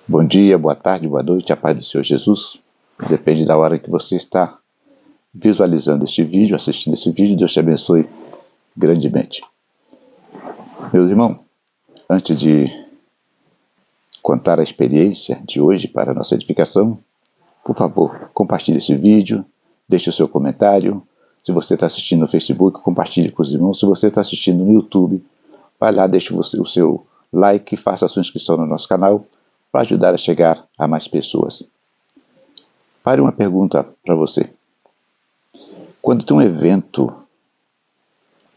Bom dia, boa tarde, boa noite, a paz do Senhor Jesus. Depende da hora que você está visualizando este vídeo, assistindo esse vídeo. Deus te abençoe grandemente. Meus irmãos, antes de contar a experiência de hoje para a nossa edificação, por favor, compartilhe esse vídeo, deixe o seu comentário. Se você está assistindo no Facebook, compartilhe com os irmãos. Se você está assistindo no YouTube, vai lá, deixe o seu like e faça a sua inscrição no nosso canal para ajudar a chegar a mais pessoas. Pare uma pergunta para você. Quando tem um evento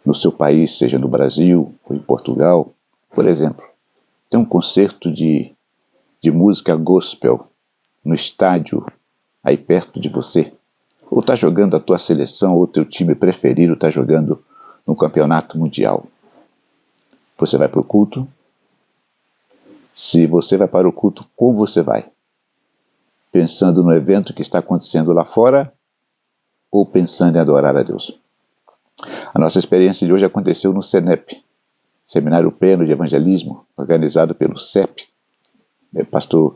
no seu país, seja no Brasil ou em Portugal, por exemplo, tem um concerto de música gospel no estádio aí perto de você, ou está jogando a tua seleção ou teu time preferido está jogando no campeonato mundial, você vai para o culto? Se você vai para o culto, como você vai? Pensando no evento que está acontecendo lá fora ou pensando em adorar a Deus? A nossa experiência de hoje aconteceu no SENEP, Seminário Pleno de Evangelismo, organizado pelo SEC, pastor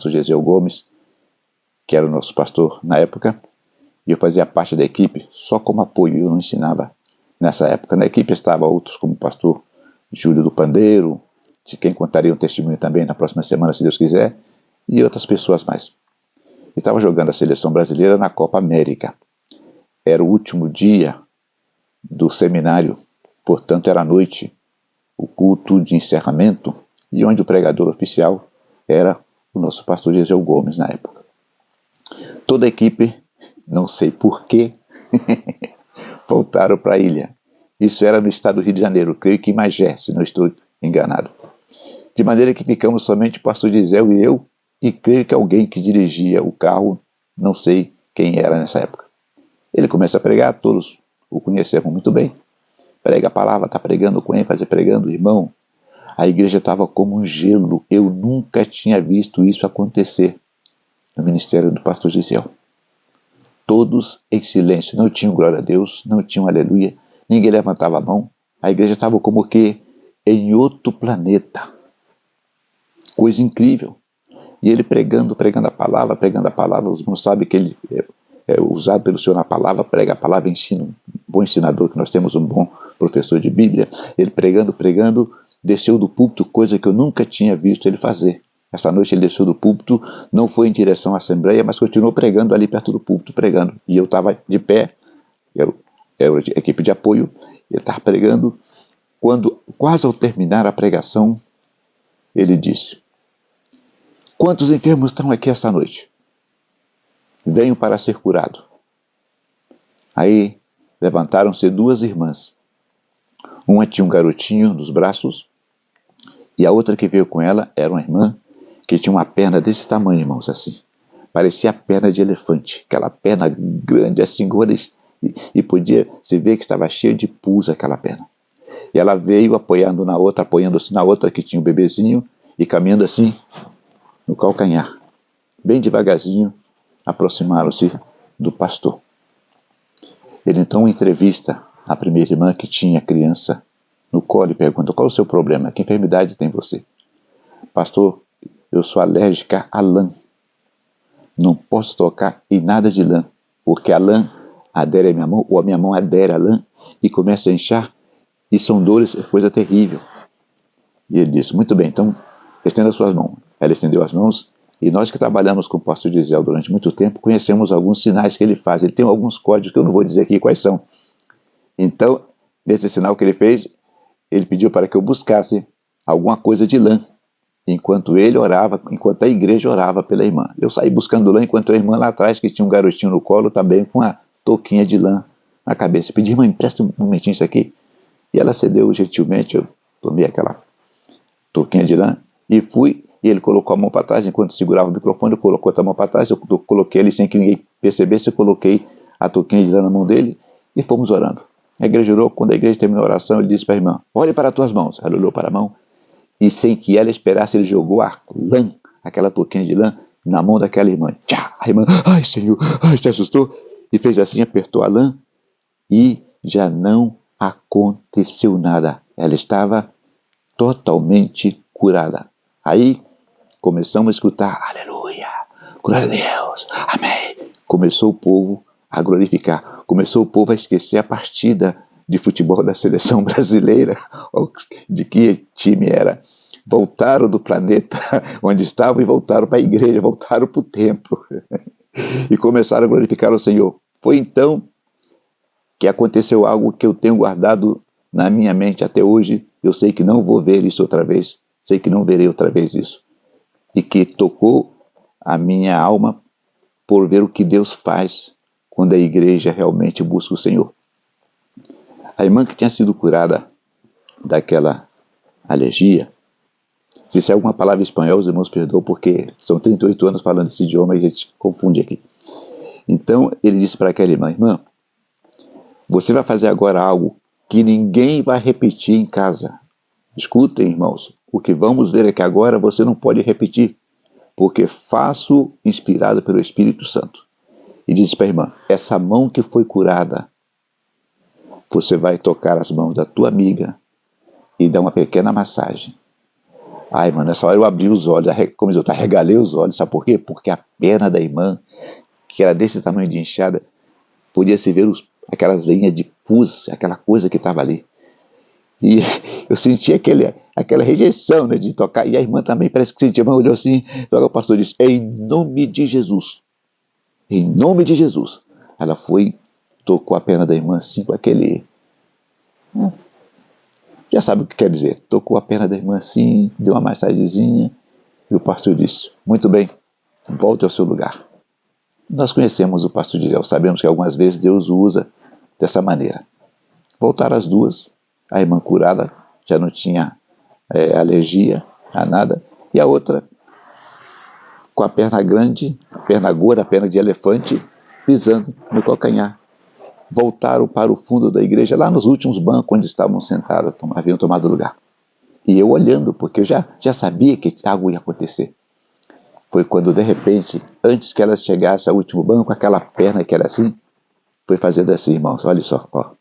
Gesiel Gomes, que era o nosso pastor na época, e eu fazia parte da equipe só como apoio, eu não ensinava nessa época. Na equipe estavam outros como o pastor Júlio do Pandeiro, de quem contaria um testemunho também na próxima semana, se Deus quiser, e outras pessoas mais. Estava jogando a seleção brasileira na Copa América. Era o último dia do seminário, portanto era à noite, o culto de encerramento, e onde o pregador oficial era o nosso pastor Gesiel Gomes na época. Toda a equipe, não sei porquê, voltaram para a ilha. Isso era no estado do Rio de Janeiro, creio que em Magé, se não estou enganado. De maneira que ficamos somente o pastor Gesiel e eu, e creio que alguém que dirigia o carro, não sei quem era nessa época. Ele começa a pregar, todos o conheceram muito bem. Prega a palavra, está pregando com ênfase, pregando, irmão. A igreja estava como um gelo. Eu nunca tinha visto isso acontecer no ministério do pastor Gesiel. Todos em silêncio, não tinham glória a Deus, não tinham aleluia, ninguém levantava a mão. A igreja estava como que em outro planeta. Coisa incrível. E ele pregando a palavra, os irmãos sabem que ele é usado pelo Senhor na palavra, prega a palavra, ensina, um bom ensinador, que nós temos um bom professor de Bíblia. Ele pregando, desceu do púlpito, coisa que eu nunca tinha visto ele fazer. Essa noite ele desceu do púlpito, não foi em direção à Assembleia, mas continuou pregando ali perto do púlpito, pregando. E eu estava de pé, eu era a equipe de apoio, ele estava pregando. Quando, quase ao terminar a pregação, ele disse: quantos enfermos estão aqui essa noite? Venham para ser curado. Aí levantaram-se duas irmãs. Uma tinha um garotinho nos braços, e a outra que veio com ela era uma irmã que tinha uma perna desse tamanho, irmãos, assim. Parecia a perna de elefante, aquela perna grande, assim, gorda, e podia se ver que estava cheia de pus aquela perna. E ela veio apoiando-se na outra que tinha o bebezinho, e caminhando assim no calcanhar. Bem devagarzinho, aproximaram-se do pastor. Ele então entrevista a primeira irmã que tinha a criança no colo e pergunta: qual é o seu problema? Que enfermidade tem você? Pastor, eu sou alérgica a lã. Não posso tocar em nada de lã, porque a lã adere à minha mão, ou a minha mão adere à lã e começa a inchar, e são dores, coisa terrível. E ele disse: muito bem, então estenda as suas mãos. Ela estendeu as mãos, e nós que trabalhamos com o pastor Gesiel durante muito tempo, conhecemos alguns sinais que ele faz. Ele tem alguns códigos que eu não vou dizer aqui quais são. Então, nesse sinal que ele fez, ele pediu para que eu buscasse alguma coisa de lã, enquanto ele orava, enquanto a igreja orava pela irmã. Eu saí buscando lã, enquanto a irmã lá atrás, que tinha um garotinho no colo, também com uma touquinha de lã na cabeça. Eu pedi: irmã, empresta um momentinho isso aqui. E ela cedeu gentilmente, eu tomei aquela touquinha de lã e fui. E ele colocou a mão para trás, enquanto segurava o microfone, colocou outra mão para trás, eu coloquei ele sem que ninguém percebesse, eu coloquei a touquinha de lã na mão dele e fomos orando. A igreja orou. Quando a igreja terminou a oração, ele disse para a irmã: olhe para as tuas mãos. Ela olhou para a mão e, sem que ela esperasse, ele jogou a lã, aquela touquinha de lã, na mão daquela irmã. Tchá! A irmã: ai, Senhor, ai, se assustou, e fez assim, apertou a lã e já não aconteceu nada. Ela estava totalmente curada. Aí começamos a escutar, aleluia, glória a Deus, amém. Começou o povo a glorificar, começou o povo a esquecer a partida de futebol da seleção brasileira, de que time era. Voltaram do planeta onde estavam e voltaram para a igreja, voltaram para o templo e começaram a glorificar o Senhor. Foi então que aconteceu algo que eu tenho guardado na minha mente até hoje. Eu sei que não vou ver isso outra vez, sei que não verei outra vez isso, e que tocou a minha alma por ver o que Deus faz quando a igreja realmente busca o Senhor. A irmã que tinha sido curada daquela alergia, se isso é alguma palavra em espanhol, os irmãos perdoam, porque são 38 anos falando esse idioma e a gente confunde aqui. Então ele disse para aquela irmã, você vai fazer agora algo que ninguém vai repetir em casa. Escutem, irmãos, o que vamos ver é que agora você não pode repetir, porque faço inspirado pelo Espírito Santo. E disse para a irmã, essa mão que foi curada, você vai tocar as mãos da tua amiga e dar uma pequena massagem. Ai, mano, nessa hora eu abri os olhos, como eu arregalei os olhos, sabe por quê? Porque a perna da irmã, que era desse tamanho de inchada, podia se ver aquelas veinhas de pus, aquela coisa que estava ali. E eu senti aquela rejeição, né, de tocar, e a irmã também parece que sentia, mas olhou assim, logo o pastor disse, em nome de Jesus, em nome de Jesus. Ela foi, tocou a perna da irmã assim, com aquele... Já sabe o que quer dizer. Tocou a perna da irmã assim, deu uma massagenzinha, e o pastor disse, muito bem, volte ao seu lugar. Nós conhecemos o pastor Gisel, sabemos que algumas vezes Deus usa dessa maneira. Voltaram as duas, a irmã curada, já não tinha alergia a nada, e a outra, com a perna grande, perna gorda, perna de elefante, pisando no calcanhar. Voltaram para o fundo da igreja, lá nos últimos bancos onde estavam sentados, haviam tomado lugar. E eu olhando, porque eu já sabia que algo ia acontecer. Foi quando, de repente, antes que elas chegassem ao último banco, aquela perna que era assim, foi fazendo assim, irmãos, olha só, ó.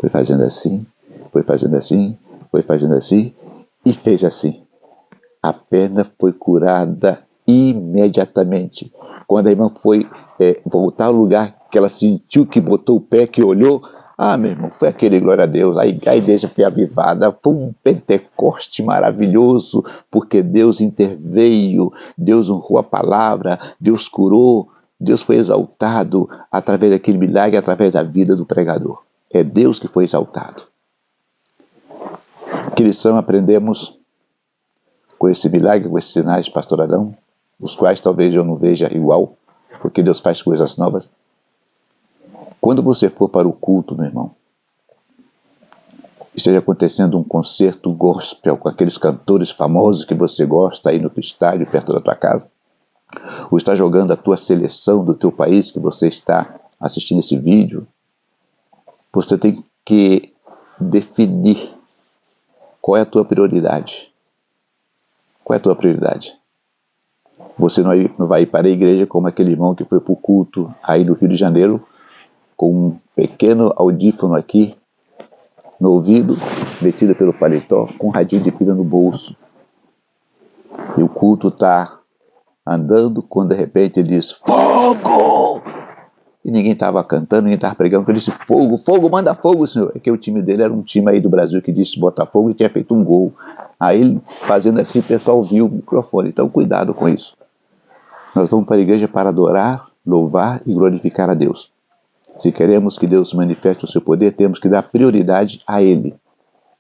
Foi fazendo assim, foi fazendo assim, foi fazendo assim, e fez assim. A perna foi curada imediatamente. Quando a irmã foi voltar ao lugar que ela sentiu, que botou o pé, que olhou, meu irmão, foi aquele glória a Deus, a igreja foi avivada, foi um Pentecoste maravilhoso, porque Deus interveio, Deus honrou a palavra, Deus curou, Deus foi exaltado através daquele milagre, através da vida do pregador. É Deus que foi exaltado. Que lição aprendemos com esse milagre, com esses sinais, pastor Adão, os quais talvez eu não veja igual, porque Deus faz coisas novas. Quando você for para o culto, meu irmão, esteja acontecendo um concerto gospel com aqueles cantores famosos que você gosta aí no teu estádio, perto da tua casa, ou está jogando a tua seleção do teu país que você está assistindo esse vídeo, você tem que definir qual é a tua prioridade. Qual é a tua prioridade? Você não vai ir para a igreja como aquele irmão que foi para o culto aí no Rio de Janeiro, com um pequeno audífono aqui no ouvido, metido pelo paletó, com um radinho de pilha no bolso. E o culto está andando, quando de repente ele diz, fogo! E ninguém estava cantando, ninguém estava pregando, ele disse, fogo, fogo, manda fogo, senhor. É que o time dele era um time aí do Brasil que disse Botafogo e tinha feito um gol. Aí ele fazendo assim, o pessoal viu o microfone. Então cuidado com isso. Nós vamos para a igreja para adorar, louvar e glorificar a Deus. Se queremos que Deus manifeste o seu poder, temos que dar prioridade a Ele,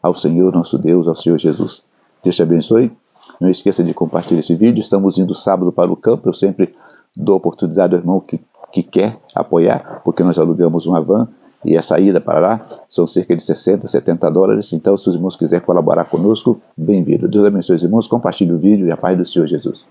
ao Senhor nosso Deus, ao Senhor Jesus. Deus te abençoe. Não esqueça de compartilhar esse vídeo. Estamos indo sábado para o campo. Eu sempre dou oportunidade ao irmão que quer apoiar, porque nós alugamos uma van e a saída para lá são cerca de 60, 70 dólares. Então, se os irmãos quiserem colaborar conosco, bem-vindo. Deus abençoe os irmãos. Compartilhe o vídeo e a paz do Senhor Jesus.